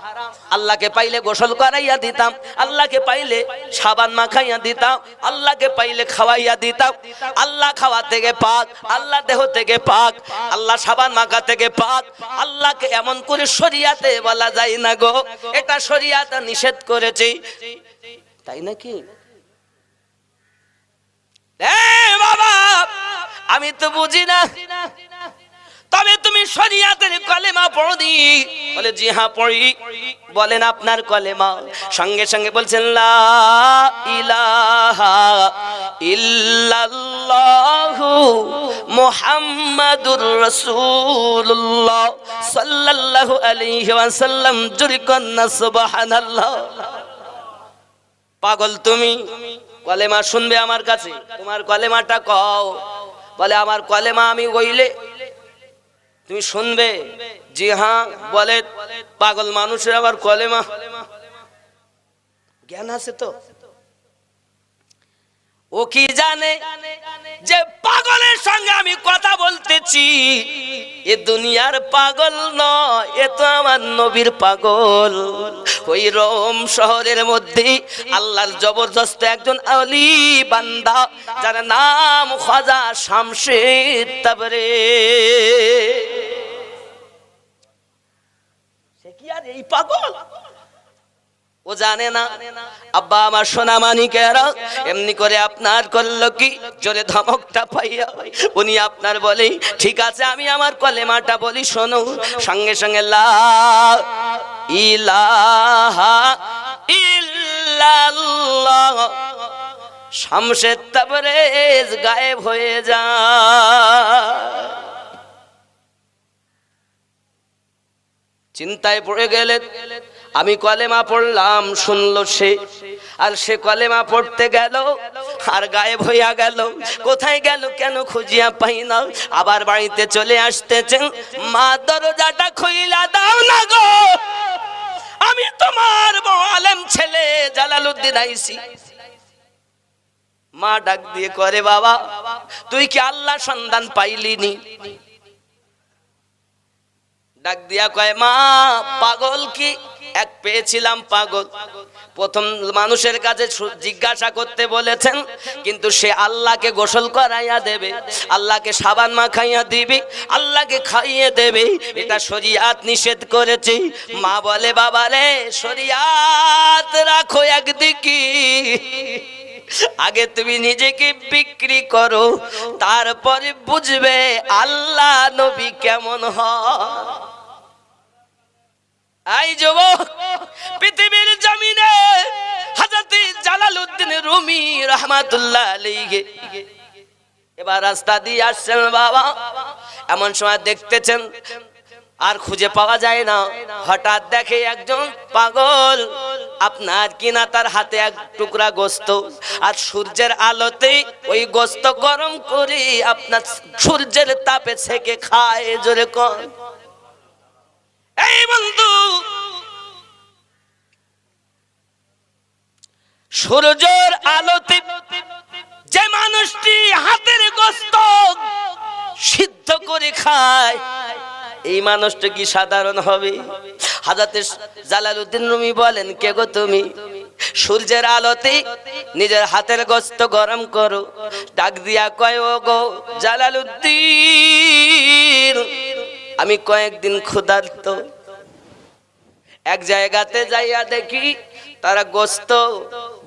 আল্লাহকে পাইলে গোসল করাইয়া দিতাম, আল্লাহকে পাইলে সাবান মাখাইয়া দিতাম, আল্লাহকে পাইলে খাওয়াইয়া দিতাম। আল্লাহ খাওয়া থেকে পাক, আল্লাহ দেহ থেকে পাক, আল্লাহ সাবান মাখা থেকে পাক। আল্লাহকে এমন করে শরিয়াতে বলা যায় না গো, এটা শরিয়াত নিষেধ করেছে, তাই নাকি? বাবা আমি তো বুঝি না, তবে তুমি শরিয়াতের কলেমা পড়ি? বলে জি হ্যাঁ পড়ি। বলেন আপনার কলেমা? সঙ্গে সঙ্গে বলছেন লা ইলাহা ইল্লাল্লাহু মুহাম্মাদুর রাসূলুল্লাহ সাল্লাল্লাহু আলাইহি ওয়াসাল্লাম। জোরে কন্না সুবহানাল্লাহ। পাগল তুমি, কলেমা শুনবে আমার কাছে, তোমার কলেমাটা কও। বলে আমার কলেমা আমি কইলে তুমি শুনবে? জি হ্যাঁ। বলে পাগল মানুষের আবার কলেমা জ্ঞান আছে তো? ও কি জানে যে পাগলের সঙ্গে আমি কথা বলতেছি? এ দুনিয়ার পাগল নয়, এ তো আমার নবীর পাগল। ওই রোম শহরের মধ্যে আল্লাহর জবরদস্ত একজন আলী বান্দা, যার নাম খাজা শামশেদ তাবরেজ। সে কি আর এই পাগল? ও জানে না। আব্বা আমার সোনা মানিকেরা এমনি করে আপনার করলো কি? জোরে ধমকটা পাইয়া উনি আপনার বলেই ঠিক আছে আমি আমার কলেমাটা বলি শোনো। সঙ্গে সঙ্গে লা ইলাহা ইল্লাল্লাহ, শামশেদ তাবরেজ গায়েব হয়ে যায়। চিন্তায় পড়ে গেলেন। আমি কলেমা পড়লাম, শুনলো সে, আর সে কলেমা পড়তে গেল আর গায়েব হইয়া গেল। কোথায় গেল কেন খুঁজিয়া পাই না। আবার বাড়িতে চলে আসতেছেন। মা দরজাটা খুইলা দাও না গো, আমি তোমার বড় আলেম ছেলে জালালউদ্দিন আইছি। মা ডাক দিয়ে করে বাবা তুই কি আল্লাহ সন্ধান পাইলিনি? ডাক দিয়া কয় মা পাগল কি? এক পেয়েছিলাম পাগল। প্রথম মানুষের কাছে জিজ্ঞাসা করতে বলেছেন, কিন্তু সে আল্লাহকে গোসল করাইয়া দেবে, আল্লাহকে সাবান মাখাইয়া দিবি, আল্লাহকে খাইয়ে দেবে, এটা শরিয়াত নিষেধ করেছে। মা বলে বাবা রে শরিয়াত রাখো একদিকে, আগে তুমি নিজেকে বিক্রি করো, তারপরে বুঝবে আল্লাহ নবী কেমন হয়। আই যুবক, পৃথিবীর জমিনে হযরত জালালউদ্দিন রুমি রাহমাতুল্লাহ আলাইহি এবার রাস্তা দিয়ে আসছেন বাবা। এমন সময় দেখতেছেন আর খুঁজে পাওয়া যায় না। হঠাৎ দেখে একজন পাগল আপনার কিনা তার হাতে এক টুকরা গোস্ত, আর সূর্যের আলোতে ওই গোস্ত গরম করে আপনার সূর্যের তাপে সেকে খায়। জোরে কোন এই বন্ধু, সূর্যের আলোতে যে মানুষটি হাতের গোস্ত সিদ্ধ করে খায়, এই মানুষটা কি সাধারণ হবে? হযরত জালালউদ্দিন রুমি বলেন কে গো তুমি? সূর্যের আলোতে নিজের হাতের গোস্ত গরম করো। ডাক দিয়া কয়, ও গো জালালউদ্দিন, আমি কয়েকদিন ক্ষুধার্ত। এক জায়গাতে যাইয়া দেখি তারা গোস্ত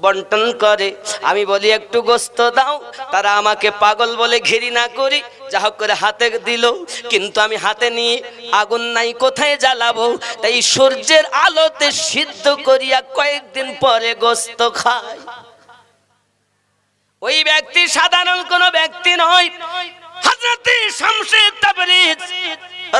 বন্টন করে। আমি বলি একটু গোস্ত দাও। তারা আমাকে পাগল বলে ঘৃণা করি, যা হোক করে হাতে দিল। কিন্তু আমি হাতে নিয়ে আগুন নাই, কোথায় জ্বালাবো? তাই সূর্যের আলোতে সিদ্ধ করিয়া কয়েকদিন পরে গোস্ত খাই। ওই ব্যক্তি সাধারণ কোন ব্যক্তি নয়, হযরত শামসুদ তাবরিজ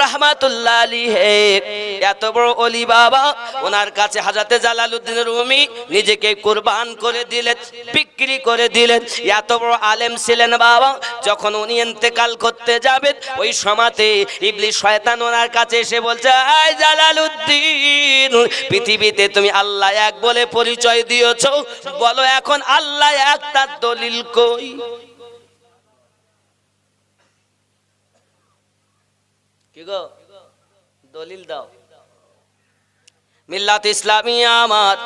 রাহমাতুল্লাহ আলাইহি, এত বড় ওলি বাবা। ওনার কাছে হযরত জালালউদ্দিন রুমি নিজেকে কুরবান করে দিলেন, বিক্রি করে দিলেন। এত বড় আলেম ছিলেন বাবা। যখন উনি ইন্তেকাল করতে যাবেন, ওই সময়তে ইবলিস শয়তান ওনার কাছে এসে বলছে, আয় জালালউদ্দিন, পৃথিবীতে তুমি আল্লাহ এক বলে পরিচয় দিয়েছো, বলো এখন আল্লাহ এক তার দলিল কই? কি গো, দলিল দাও। মিল্লাত ইসলামিয়া আমার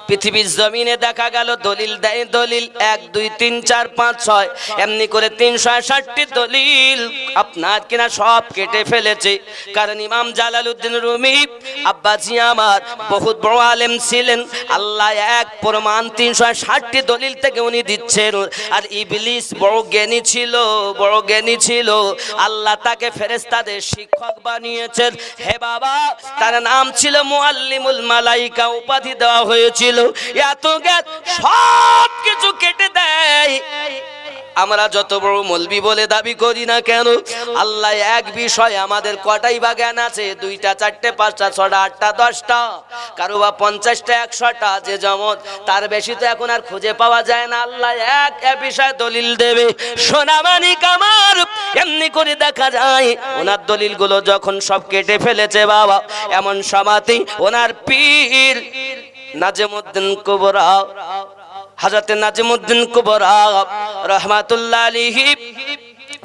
পৃথিবীর জমিনে দেখা গেল দলিল দেয়, দলিল 1 2 3 4 5 6 এমনি করে 360টি দলিল আপনার কিনা সব কেটে ফেলেছে। কারণ ইমাম জালালউদ্দিন রুমি আব্বাজি আমার বহুত বড় আলেম ছিলেন। আল্লাহ এক প্রমাণ 360টি দলিল থেকে উনি দিচ্ছেন। আর ইবলিস বড় জ্ঞানী ছিল, বড় জ্ঞানী ছিল। আল্লাহ তাকে ফেরেশতাদের শিক্ষক বানিয়েছেন। হে বাবা, তার নাম ছিল মুআল্লিম মালাইকা, উপাধি দেওয়া হয়েছিল। এত জ্ঞান সব কিছু কেটে দেয়। আমরা যত বড় মৌলবি বলে দাবি করি না কেন, আল্লাহ এক বিষয় আমাদের কটাই বা জ্ঞান আছে? 2টা 4টে 5টা 6টা 8টা 10টা, কারো বা 50টা 100টা, যে যেমন। তার বেশি তো এখন আর খুঁজে পাওয়া যায় না। আল্লাহ এক বিষয়ে দলিল দেবে। সোনামানিক আমার এমনি করে দেখা যায় ওনার দলিলগুলো যখন সব কেটে ফেলেছে বাবা, এমন সমাতি ওনার পীর নাজিমউদ্দিন কুবরা, হযরত নাজিমউদ্দিন কুবরা রাহমাতুল্লাহ আলাইহি,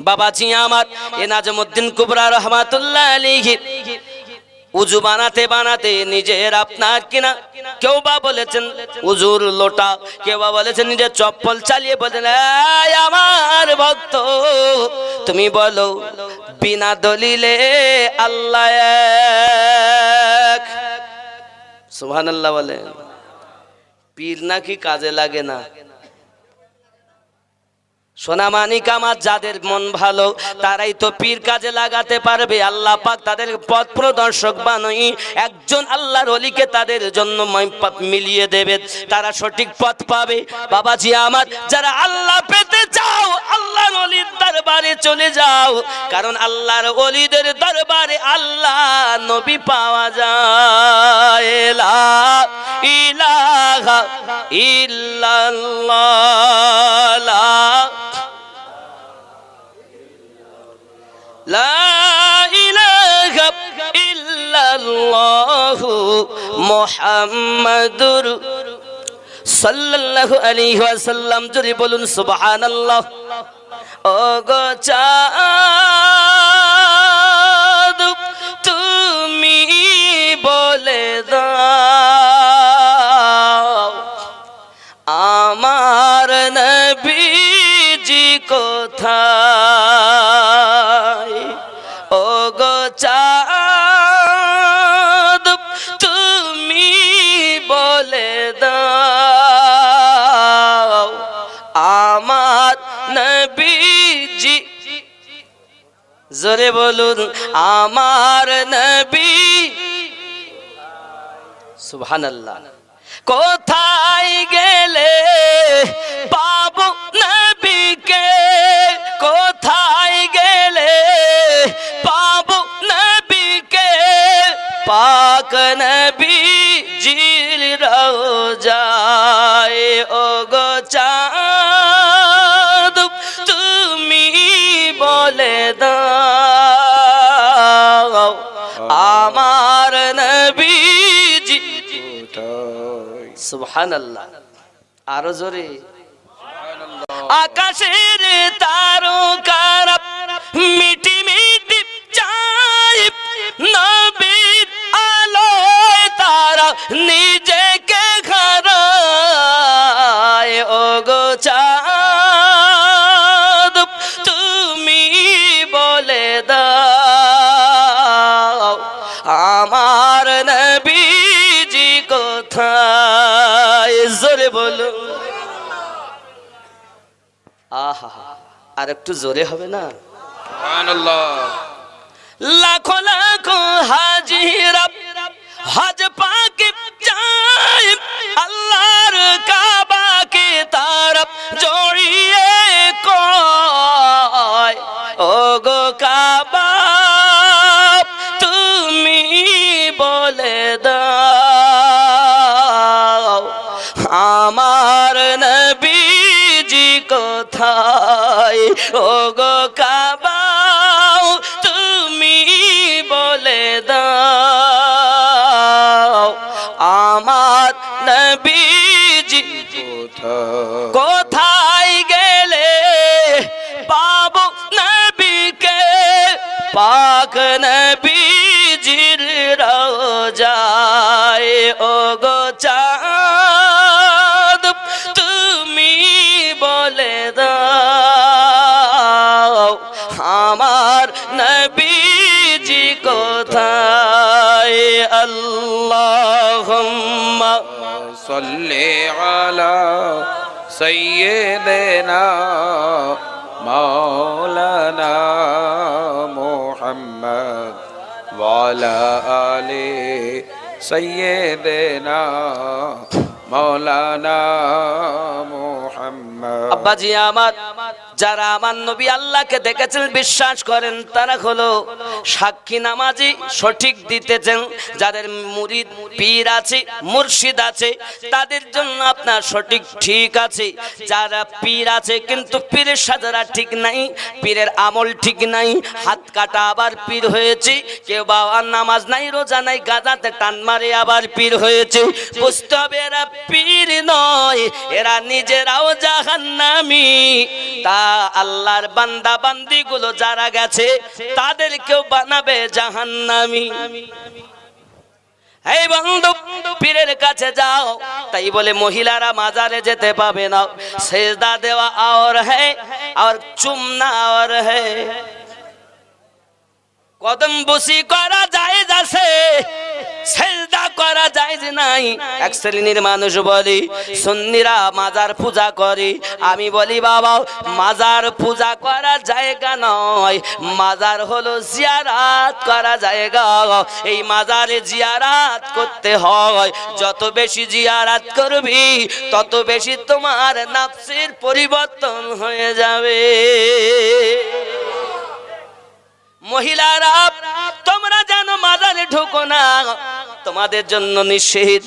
বাবাজি আমার এ নাজিমউদ্দিন কুবরা রাহমাতুল্লাহ আলাইহি উযু বানাতে বানাতে নিজের আপনার কিনা, কেউ বা বলেছেন উযুর লোটা, কেউ বা বলেছেন নিজের চপ্পল চালিয়ে বলেন, এই আমার ভক্ত, তুমি বলো বিনা দলিলে আল্লাহ এক। সুবহানাল্লাহ বলেন। পীর নাকি কাজে লাগে না? সোনামানিক আমার, যাদের মন ভালো তারাই তো পীর কাজে লাগাতে পারবে। আল্লাহ পাক তাদের পথ প্রদর্শক বানাই একজন আল্লাহর ওলিকে তাদের জন্য মিলিয়ে দেবে, তারা সঠিক পথ পাবে। বাবাজি আমার, যারা আল্লাহ পেতে চাও আল্লাহর ওলির দরবারে চলে যাও, কারণ আল্লাহর ওলিদের দরবারে আল্লাহ নবী পাওয়া যায়। লা ইলাহা ইল্লাল্লাহ, লা ইলাহা ইল্লাল্লাহু মুহাম্মাদুর সাল্লাল্লাহু আলাইহি ওয়াসাল্লাম। জোরে বলুন সুবহানাল্লাহ। ও গো চাঁদ, তুমি বলে দাও আমার নবীজি কোথায়? ও গো চাঁদ, তুমি বলে দাও আমার নবীজি, জোরে বলুন আমার নবী। সুবহানাল্লাহ। কোথায় গেলে পাবো নবীকে? কোথায় গেলে পাবো নবীকে? পাক নবীজির রওজায়। ও গো চাঁদ, তুমি বলে দাও আমার নবীজি। সুবহানাল্লাহ। আরো জোরে। আকাশের তারকারা মিটি মিটি চাই, নবীর আলোয় তারা নিজেকে খারাপ বলো আহা, আর একটু জোরে হবে না? সুবহানাল্লাহ। লাখো লাখো হাজিরা হজ পাকে যায়, আল্লাহর কাবাকে তারফ জড়িয়ে কয়, ও গো কাবা তুমি বলে দাও আমার নবীজি কোথায়, ও গো কাবা তুমি বলে দাও আমার নবীজি কোথায় গেলে পাবো নবীকে, পাক নবীজির রওজায়, ও গো চাঁদ তুমি বলে দাও আমার নবীজি কোথায়। আল্লাহুম্মা সাল্লি আলা সাইয়্যিদিনা মাওলানা মুহাম্মদ ওয়া আলা আলি সাইয়্যিদিনা মাওলানা মুহাম্মদ। আব্বাজি আমার, যারা আমার নবী আল্লাহকে দেখেছেন বিশ্বাস করেন তারা হলো সাক্ষী নামাজি, সঠিক দিতেছেন। যাদের মুরিদ পীর আছে মুর্শিদ আছে তাদের জন্য আপনার সঠিক ঠিক আছে। যারা পীর আছে কিন্তু পীরের সাজারা ঠিক নাই, পীরের আমল ঠিক নাই, হাত কাটা আবার পীর হয়েছে, কেউ বাবার নামাজ নাই রোজা নাই গাজাতে টান মারে আবার পীর হয়েছে। বুঝতে হবে এরা পীর নয়, এরা নিজেরাও জাহান্নামী। তা আল্লাহর বান্দা বান্দি গুলো যারা গেছে তাদেরকেও বানাবে জাহান্নামী। এই বন্ধু পীরের কাছে যাও, তাই বলে মহিলারা মাজারে যেতে পাবে না। সেজদা দেওয়া আর হ্যাঁ আর চুমনা আর হ্যাঁ, কদম বসি করা যায় যাচ্ছে, সেজদা করা যায় যে নাই। এক শ্রেণীর মানুষ বলি সুন্নিরা মাজার পূজা করে, আমি বলি বাবা মাজার পূজা করা জায়গা নয়, মাজার হলো জিয়ারাত করা জায়গা। এই মাজারে জিয়ারাত করতে হয়, যত বেশি জিয়ারাত করবি তত বেশি তোমার নফসের পরিবর্তন হয়ে যাবে। মহিলারা তোমরা যেন মাজারে ঢোকো না, তোমাদের জন্য নিষেধ।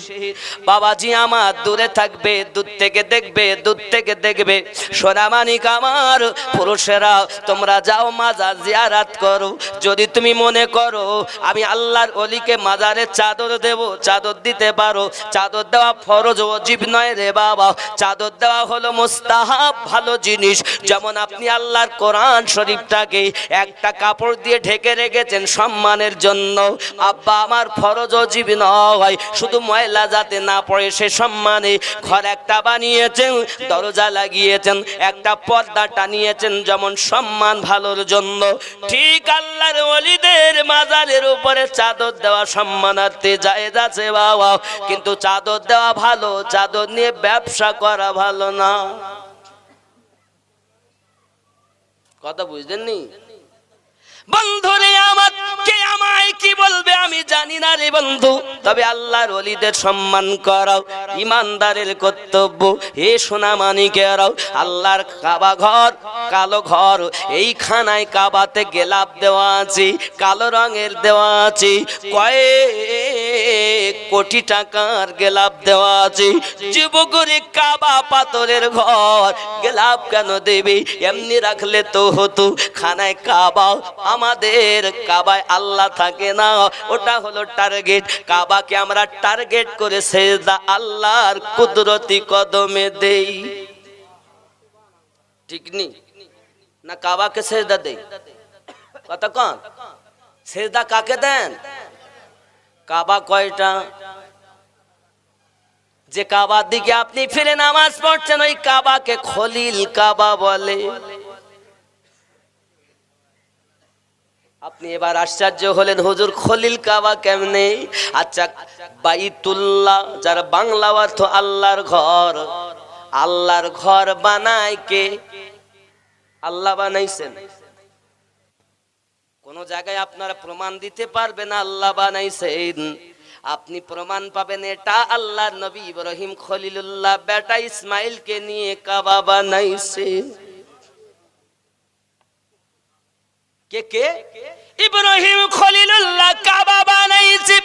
বাবাজি আমার দূরে থাকবে, দূর থেকে দেখবে, দূর থেকে দেখবে। সোনামানিক আমার পুরুষেরা তোমরা যাও মাজার জিয়ারাত করো। যদি তুমি মনে করো আমি আল্লাহর ওলিকে মাজারে চাদর দেব, চাদর দিতে পারো। চাদর দেওয়া ফরজ ওয়াজিব নয় রে বাবা, চাদর দেওয়া হলো মুস্তাহাব ভালো জিনিস। যেমন আপনি আল্লাহর কোরআন শরীফটাকে একটা কাপড় দিয়ে ঢেকে রেখেছেন সম্মানের জন্য, আব্বা আমার ফরজ ওয়াজিব নয়, শুধু ময়লা যাতে না পড়ে সে সম্মানে ঘর একটা বানিয়েছেন, দরজা লাগিয়েছেন, একটা পর্দা টানিয়েছেন, যেমন সম্মান ভালোর জন্য। ঠিক আল্লাহর ওলিদের মাজারের উপরে চাদর দেওয়া সম্মানার্থে জায়েজ আছে বাবা, কিন্তু চাদর দেওয়া ভালো, চাদর নিয়ে ব্যবসা করা ভালো না। কথা বুঝলেন নি বন্ধুরে আমার? কে আমায় কি বলবে আমি জানি না রে বন্ধু, তবে আল্লাহর ওলিদের সম্মান করাও ইমানদারের কর্তব্য। হে সোনা মানিকেরাও, আল্লাহর কাবা ঘর কালো ঘর, এই খানায় কাবাতে গেলাপ দেওয়া আছে, কালো রঙের দেওয়া আছে, কয়েক কোটি টাকার গেলাপ দেওয়া আছে। যুবকরে কাবা পাথরের ঘর, গেলাপ কেন দেবে? এমনি রাখলে তো হতো। খানায় কাবা, আমাদের কাবায় আল্লাহ থাকে না, ওটা হলো টার্গেট। কাবাকে আমরা টার্গেট করে সেজদা আল্লাহর কুদরতি কদমে দেই, ঠিক নি না? কাবাকে সেজদা দেই, কথা কন? সেজদা কাকে দেন? কাবা কয়টা? যে কাবার দিকে আপনি ফিরে নামাজ পড়ছেন ওই কাবাকে খলিল কাবা বলে। আপনি এবার আশ্চর্য হলেন, হুজুর খলিল কাবা কেমনে? আচ্ছা, বাইতুল্লাহ যার বাংলা অর্থ আল্লাহর ঘর, আল্লাহর ঘর বানায় কে? আল্লাহ বানাইছেন? কোন জায়গায় আপনারা প্রমাণ দিতে পারবেন আল্লাহ বানাইছেন? আপনি প্রমাণ পাবেন এটা আল্লাহর নবী ইব্রাহিম খলিলুল্লাহ বেটা ইসমাইলকে নিয়ে কাবা বানাইছে। কে কে? ইব্রাহিম খলিলুল্লাহ কাবা বানাইছে,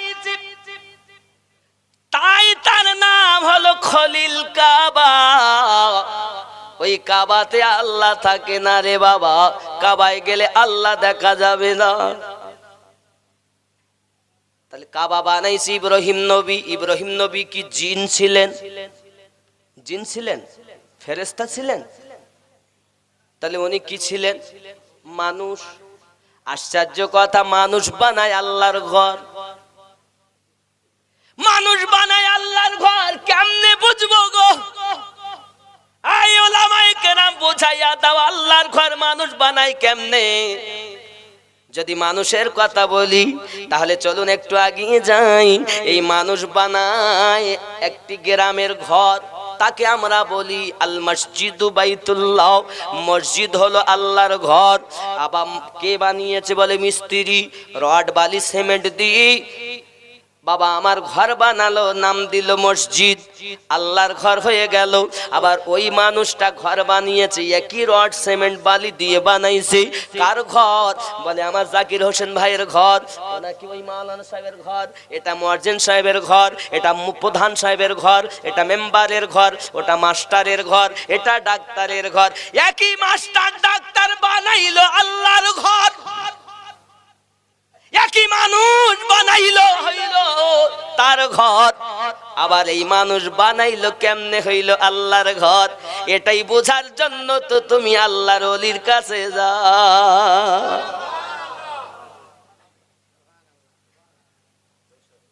তাই তার নাম হলো খলিল কাবা। ওই কাবাতে আল্লাহ থাকে না রে বাবা, কাবায় গেলে আল্লাহ দেখা যাবে না। তাহলে কাবা বানাইছে ইব্রাহিম নবী। ইব্রাহিম নবী কি জিন ছিলেন? জিন ছিলেন? ফেরেশতা ছিলেন? তাহলে উনি কি ছিলেন? মানুষ। আশ্চর্য কথা, মানুষ বানায় আল্লাহর ঘর। মানুষ বানায় আল্লাহর ঘর কেমনে বুঝবো গো? আই ওলামায়ে কেরাম বুঝাইয়া দাও, আল্লাহর ঘর মানুষ বানায় কেমনে? যদি মানুষের কথা বলি তাহলে চলুন একটু এগিয়ে যাই। এই মানুষ বানায় একটি গ্রামের ঘর, তাকে আমরা বলি আল মসজিদু বাইতুল্লাহ। মসজিদ হলো আল্লাহর ঘর। আবার কে বানিয়েছে? বলে মিস্ত্রি, রড বালি সিমেন্ট দিয়ে বাবা আমার ঘর বানালো, নাম দিল মসজিদ, আল্লাহর ঘর হয়ে গেল। আবার ওই মানুষটা ঘর বানিয়েছে একই রড সিমেন্ট বালি দিয়ে বানাইছে। কার ঘর? বলে আমার জাকির হোসেন ভাইয়ের ঘর, নাকি ওই মাওলানা সাহেবের ঘর, এটা মুয়াজ্জিন সাহেবের ঘর, এটা প্রধান সাহেবের ঘর, এটা মেম্বারের ঘর, ওটা মাস্টারের ঘর, এটা ডাক্তারের ঘর। একই মাস্টার ডাক্তার বানাইলো আল্লাহর ঘর, একই মানুষ বানাইলো হইল তার ঘর। আবার এই মানুষ বানাইলো কেমনে হইল আল্লাহর ঘর? এটাই বোঝার জন্য তো তুমি আল্লাহর ওলির কাছে যাও।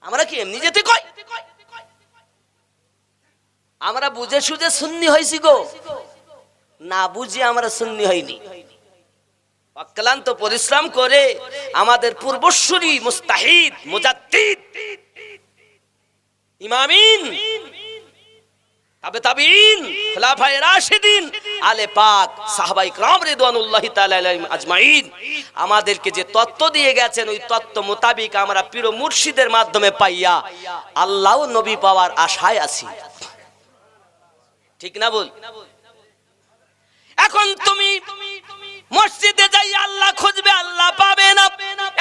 আমরা কি এমনি যেতে কই? আমরা বুঝে সুঝে সুন্নি হইছি গো? না বুঝে আমরা সুন্নি হইনি। অক্লান্ত পরিশ্রম করে আমাদের পূর্বসূরি মুস্তাহিদ, মুজাদ্দিদ, ইমামিন, তাবেঈন, খোলাফায়ে রাশিদিন, আলে পাক, সাহাবায়ে کرام রিদওয়ানুল্লাহি তাআলা আলাইহিম আজমাইন আমাদেরকে যে তত্ত্ব দিয়ে গেছেন, ওই তত্ত্ব মোতাবেক আমরা পীর ও মুর্শিদের মাধ্যমে পাইয়া আল্লাহ ও নবী পাওয়ার আশায় আছি। ঠিক না বল? এখন তুমি মসজিদে যাই আল্লাহ খুঁজবে, আল্লাহ পাবে না।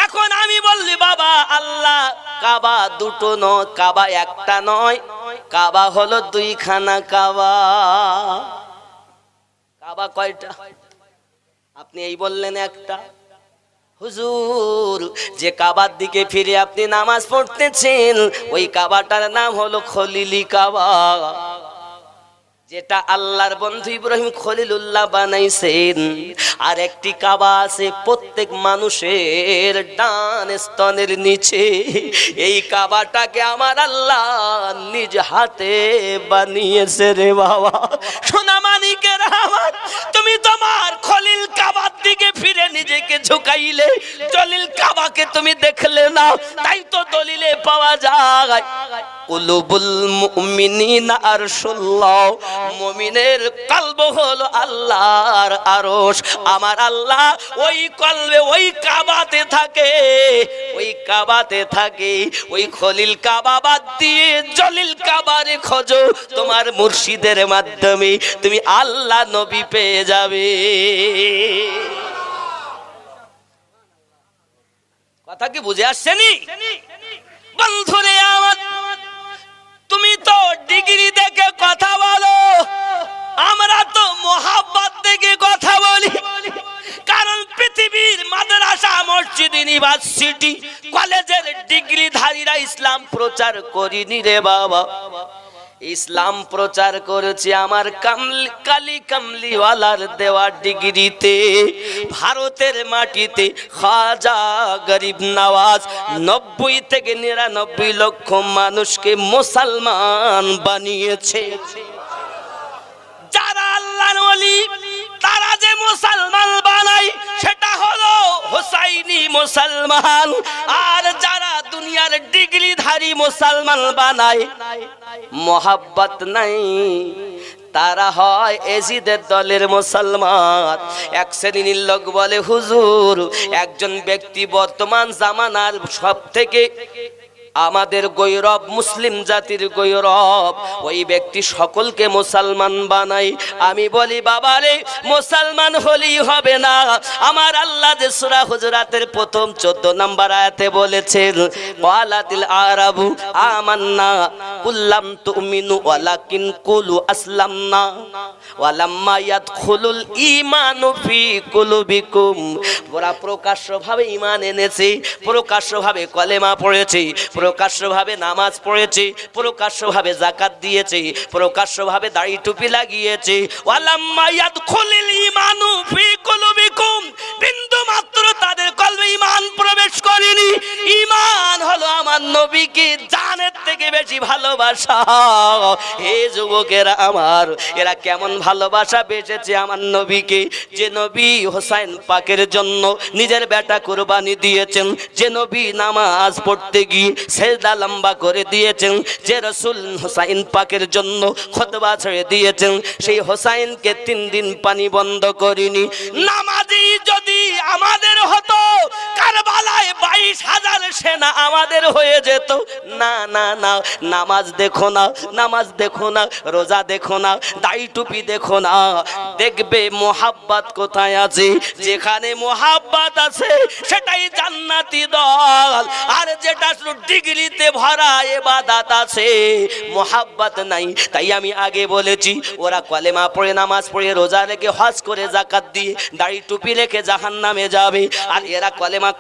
এখন আমি বললি বাবা আল্লাহ কাবা দুটো নয়, কাবা একটা নয়, কাবা হলো দুইখানা কাবা। কাবা কয়টা? আপনি এই বললেন একটা। হুজুর, যে কাবার দিকে ফিরে আপনি নামাজ পড়তেছেন ওই কাবাটার নাম হলো খলিলি কাবা, যেটা আল্লাহর বন্ধু ইব্রাহিম খলিলুল্লাহ বানাইছেন। আর একটি কাবা আছে প্রত্যেক মানুষের ডান স্তনের নিচে। এই কাবাটাকে আমার আল্লাহ নিজ হাতে বানিয়েছে রে বাবা। সোনা মানিকের আমার, তুমি তোমার খলিল কাবার দিকে ফিরে নিজেকে ঝুঁকাইলে, জলিল কাবাকে তুমি দেখলে না। তাই তো দলিলে পাওয়া যায় কুলুবুল মুমিনিনা আরশুল্লাহ, মুমিনের কলব হলো আল্লাহর আরশ। আমার আল্লাহ ওই কলবে, ওই কাবাতে থাকে, ওই কাবাতে থাকে। ওই খলিল কাবা বাদ দিয়ে জলিল কাবারে খোঁজো, তোমার মুর্শিদের মাধ্যমে তুমি আল্লাহ নবী পেয়ে যাবে। কথা কি বুঝে আসছেনি বন্ধুরে আমার? তুমি তো ডিগ্রি দেখে কথা বলো, আমরা তো মোহাব্বত দেখে কথা বলি। কারণ পৃথিবীর মাদ্রাসা, মসজিদ, ইউনিভার্সিটি, কলেজের ডিগ্রিধারীরা ইসলাম প্রচার করিনি রে বাবা। ইসলাম প্রচার করেছে আমার কালি কামলিওয়ালার দেওয়া ডিগ্রিতে। ভারতের মাটিতে খাজা গরিব নওয়াজ 90 থেকে 99 লক্ষ মানুষকে মুসলমান বানিয়েছে। যারা আল্লাহর ওলি তারা যে মুসলমান বানায় সেটা হলো হুসাইনি মুসলমান। আর যারা দুনিয়ার ডিগ্রিধারী মুসলমান বানায়, মোহাব্বত নাই, তারা হয় এজিদের দলের মুসলমান। এক শ্রেণীর লোক বলে, হুজুর একজন ব্যক্তি বর্তমান জামানার সব থেকে আমাদের গৌরব, মুসলিম জাতির গৌরব, ওই ব্যক্তি সকলকে মুসলমান বানাই। আমি বলি বাবারে, মুসলমান হলেই হবে না। আমার আল্লাহ যে সূরা হুজুরাতের প্রথম 14 নম্বর আয়াতে বলেছেন, ওয়ালাতিল আরাবু আমান্না কুল্লাম তুমিনু ওয়ালাকিন কুলু আসলামনা ওয়ালাম্মা ইয়াদখুলুল ঈমানু ফি কুলুবিকুম। ওরা প্রকাশ্যভাবে ঈমান এনেছে, প্রকাশ্যভাবে কলেমা পড়েছে, প্রকাশ্যভাবে নামাজ পড়েছে, প্রকাশ্যভাবে যাকাত দিয়েছে, প্রকাশ্যভাবে দাড়ি টুপি লাগিয়েছে। ওয়ালাম্মা ইয়াদখুলুল ঈমানু ফি কুলুবিকুম, বিন্দু মাত্র তাদের কলবে ঈমান প্রবেশ করেনি। ঈমান হলো আমার নবীকে জানের থেকে বেশি ভালোবাসা। হে যুবকেরা আমার, এরা কেমন ভালোবাসা বেসেছে আমার নবীকে, যে নবী হোসাইন পাকের জন্য নিজের বেটা কুরবানি দিয়েছেন, যে নবী নামাজ পড়তে গিয়ে সেজদা লম্বা করে দিয়েছেন, যে রাসূল হোসাইন পাকের জন্য খুতবা ছেড়ে দিয়েছেন, সেই হোসাইনকে 3 দিন পানি বন্ধ করিনি। নামাজি যদি আমাদের হতো, কারবালায় 22,000 সেনা আমাদের হয়ে যেত। না না না, নামাজ দেখো না, নামাজ দেখো না, রোজা দেখো না, দাড়ি টুপি দেখো না, দেখবে মোহাব্বত কোথায় আছে। যেখানে মোহাব্বত আছে সেটাই জান্নাতি দল। আর যেটা শুধু ডিগ্রিতে ভরা ইবাদত আছে, মোহাব্বত নাই। তাই আমি আগে বলেছি, ওরা কলেমা পড়ে, নামাজ পড়ে, রোজা রেখে, হজ করে, যাকাত দিয়ে, দাড়ি টুপি রেখে জাহান্নামে যাবে। আর এরা কলেমা